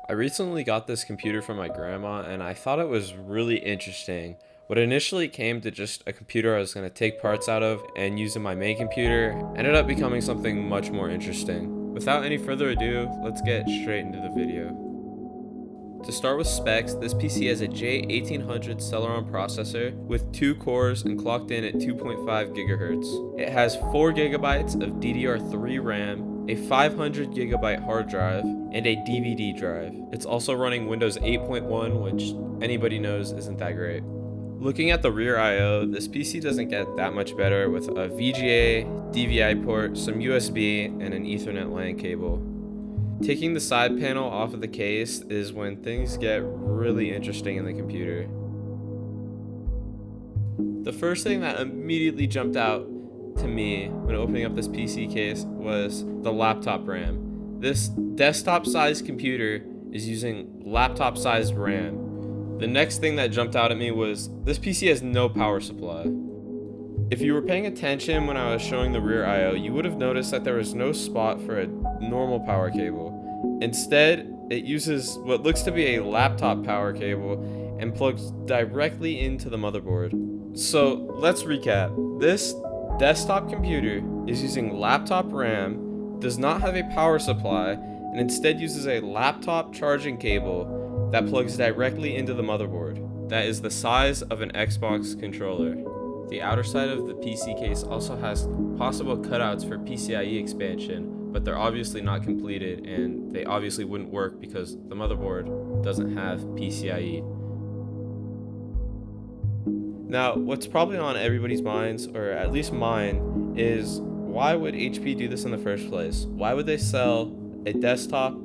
I recently got this computer from my grandma and I thought it was really interesting. What initially came to just a computer I was going to take parts out of and use in my main computer ended up becoming something much more interesting. Without any further ado, let's get straight into the video. To start with specs, this PC has a J1800 Celeron processor with 2 cores and clocked in at 2.5 GHz. It has 4 GB of DDR3 RAM, a 500 GB hard drive, and a DVD drive. It's also running Windows 8.1, which anybody knows isn't that great. Looking at the rear I/O, this PC doesn't get that much better with a VGA, DVI port, some USB, and an Ethernet LAN cable. Taking the side panel off of the case is when things get really interesting in the computer. The first thing that immediately jumped out to me when opening up this PC case was the laptop RAM. This desktop sized computer is using laptop sized RAM. The next thing that jumped out at me was this PC has no power supply. If you were paying attention when I was showing the rear I/O, you would have noticed that there was no spot for a normal power cable. Instead, it uses what looks to be a laptop power cable and plugs directly into the motherboard. So let's recap. This desktop computer is using laptop RAM, does not have a power supply, and instead uses a laptop charging cable that plugs directly into the motherboard. That is the size of an Xbox controller. The outer side of the PC case also has possible cutouts for PCIe expansion, but they're obviously not completed and they obviously wouldn't work because the motherboard doesn't have PCIe. Now, what's probably on everybody's minds, or at least mine, is why would HP do this in the first place? Why would they sell a desktop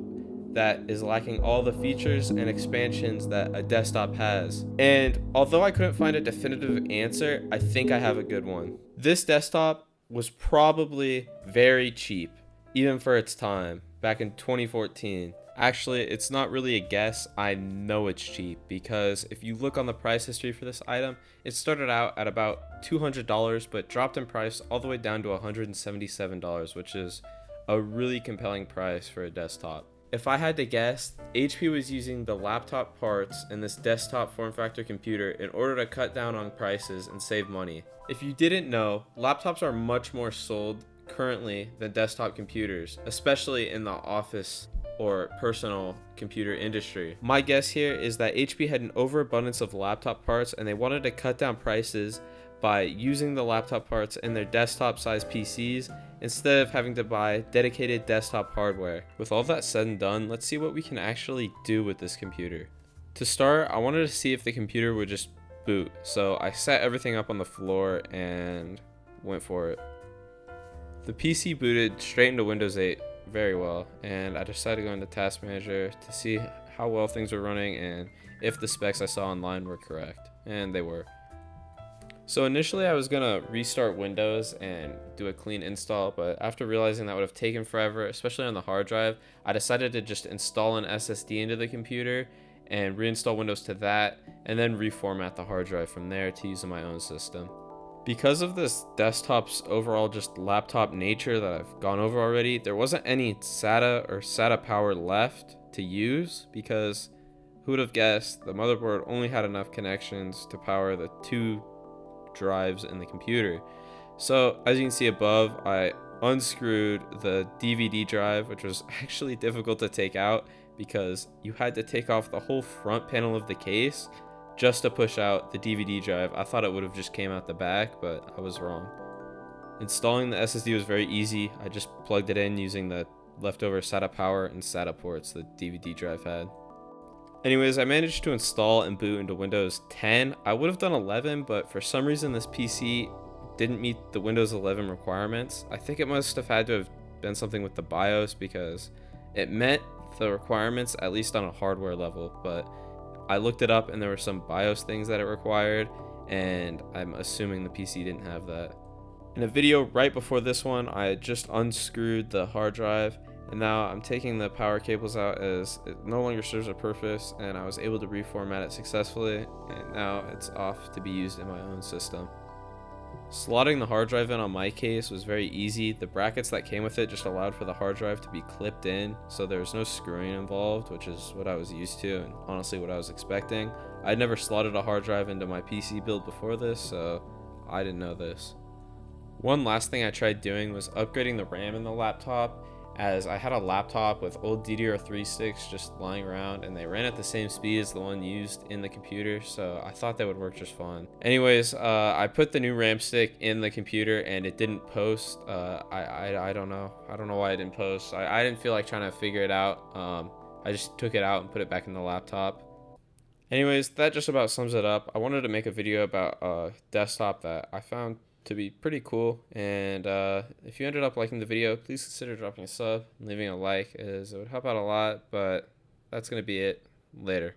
that is lacking all the features and expansions that a desktop has? And although I couldn't find a definitive answer, I think I have a good one. This desktop was probably very cheap, even for its time, back in 2014. Actually, it's not really a guess, I know it's cheap, because if you look on the price history for this item, it started out at about $200 but dropped in price all the way down to $177, which is a really compelling price for a desktop. If I had to guess, HP was using the laptop parts in this desktop form factor computer in order to cut down on prices and save money. If you didn't know, laptops are much more sold currently than desktop computers, especially in the office or personal computer industry. My guess here is that HP had an overabundance of laptop parts and they wanted to cut down prices by using the laptop parts in their desktop sized PCs instead of having to buy dedicated desktop hardware. With all that said and done, let's see what we can actually do with this computer. To start, I wanted to see if the computer would just boot, so I set everything up on the floor and went for it. The PC booted straight into Windows 8 very well, and I decided to go into Task Manager to see how well things were running and if the specs I saw online were correct, and they were. So initially I was gonna restart Windows and do a clean install, but after realizing that would have taken forever, especially on the hard drive, I decided to just install an SSD into the computer and reinstall Windows to that, and then reformat the hard drive from there to use in my own system. Because of this desktop's overall just laptop nature that I've gone over already, there wasn't any SATA or SATA power left to use because who would have guessed the motherboard only had enough connections to power the 2 drives in the computer. So as you can see above, I unscrewed the DVD drive, which was actually difficult to take out because you had to take off the whole front panel of the case just to push out the DVD drive. I thought it would have just came out the back, but I was wrong. Installing the SSD was very easy. I just plugged it in using the leftover SATA power and SATA ports the DVD drive had. Anyways, I managed to install and boot into Windows 10. I would have done 11, but for some reason this PC didn't meet the Windows 11 requirements. I think it must have had to have been something with the BIOS because it met the requirements, at least on a hardware level, but I looked it up and there were some BIOS things that it required, and I'm assuming the PC didn't have that. In a video right before this one, I had just unscrewed the hard drive, and now I'm taking the power cables out as it no longer serves a purpose, and I was able to reformat it successfully, and now it's off to be used in my own system. Slotting the hard drive in on my case was very easy. The brackets that came with it just allowed for the hard drive to be clipped in, so there was no screwing involved, which is what I was used to and honestly what I was expecting. I'd never slotted a hard drive into my PC build before this, so I didn't know this. One last thing I tried doing was upgrading the RAM in the laptop, as I had a laptop with old DDR3 sticks just lying around and they ran at the same speed as the one used in the computer, so I thought they would work just fine. Anyways, I put the new RAM stick in the computer and it didn't post. I don't know. I don't know why it didn't post. I didn't feel like trying to figure it out. I just took it out and put it back in the laptop. Anyways, that just about sums it up. I wanted to make a video about a desktop that I found to be pretty cool, and if you ended up liking the video, please consider dropping a sub and leaving a like, as it would help out a lot. But that's gonna be it. Later.